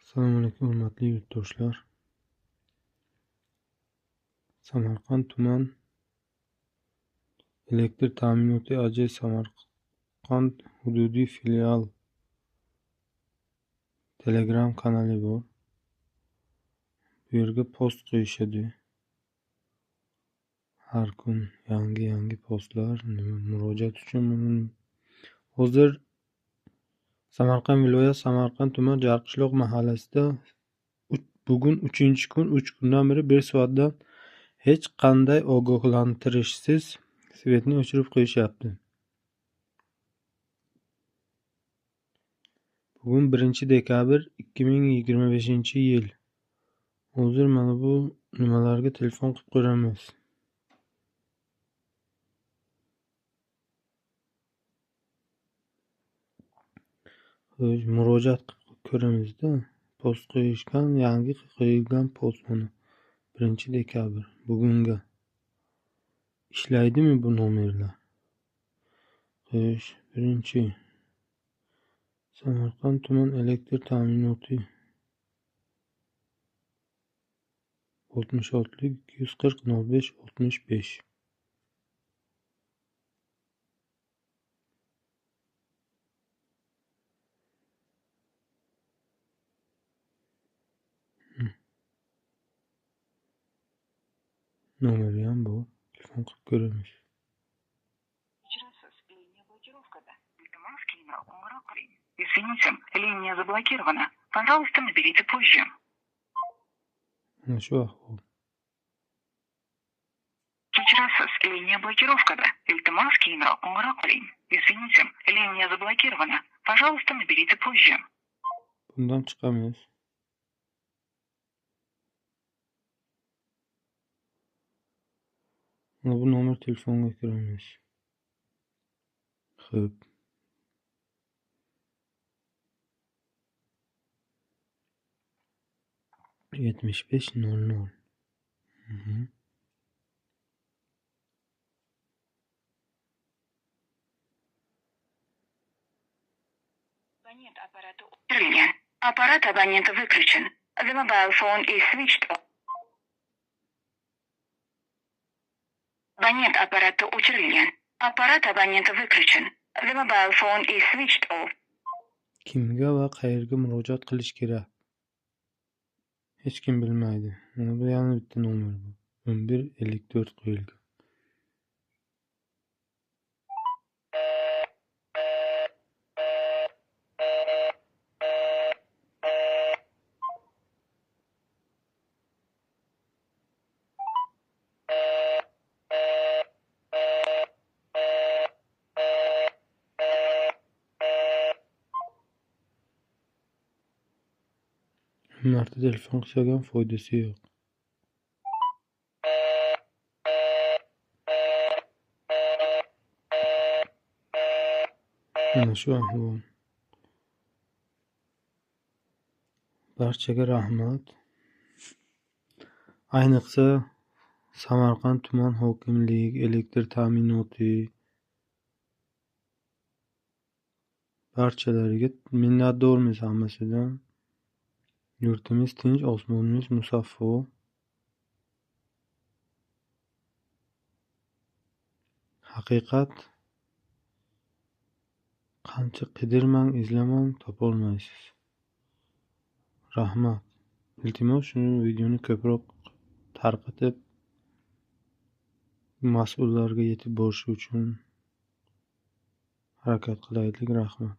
Assalomu alaykum, hurmatli yurtdoshlar. Samarqand tuman elektr ta'minoti AJ Samarqand hududiy filial Telegram kanali bor. Bu yerga post qo'yishadi. Har kun yangi postlar, murojaat uchun. Hozir Samarqand viloyat Samarqand tuman Jarqishloq mahallasida bugun 3-kun, 3 kundan beri 1 soatdan hech qanday ogohlantirishsiz svetni o'chirib qo'yishyapti. Bugun 1-dekabr 2025-yil. Hozir mana bu nimalarga telefon qilib ko'ramiz. Murojaat qilib ko'ramizda. Post qo'yishgan, yangi qo'yilgan post mana 1-dekabr bugunga. Ishlaydimi bu nomerlar? Birinchi Samarqand tuman elektr ta'minoti 66-240-05-65. Nomeri ham bor. Telefon qilib ko'ramiz. Извините, линия заблокирована. Пожалуйста, наберите позже. Mana shu ahvol. Kechirasiz, liniya blokirovkada. Iltimos, keyinroq qo'ng'iroq qiling. Извините, линия заблокирована. Пожалуйста, наберите позже. Bundan chiqamiz. Mana bu nomer telefonga kiramiz. Xo'p. Yetmish besh 00. Абонент аппарата управления. Аппарат абонента выключен. The mobile phone is switched off. Абонент аппарата o'chirilgan. Apparat abonenti выключен. The mobile phone is switched off. Kimga va qayerga murojaat qilish kerak? Hech kim bilmaydi. Mana bu yana bitta nomer bu. 1154 qo'yilgan. Bir marta telefon qilsak ham foydasi yo'q. Mana shu ahvol. Barchaga rahmat. Ayniqsa Samarqand tuman hokimlik, elektr ta'minoti barchalariga minnatdormiz hammasidan. Yurtimiz tinch, osmonimiz musaffo. Haqiqat qancha qidirmang, izlamang, topolmaysiz. Rahmat. Iltimos shuni videoni ko'proq tarqatib mas'ullarga yetib borishi uchun harakat qilaylik. Rahmat.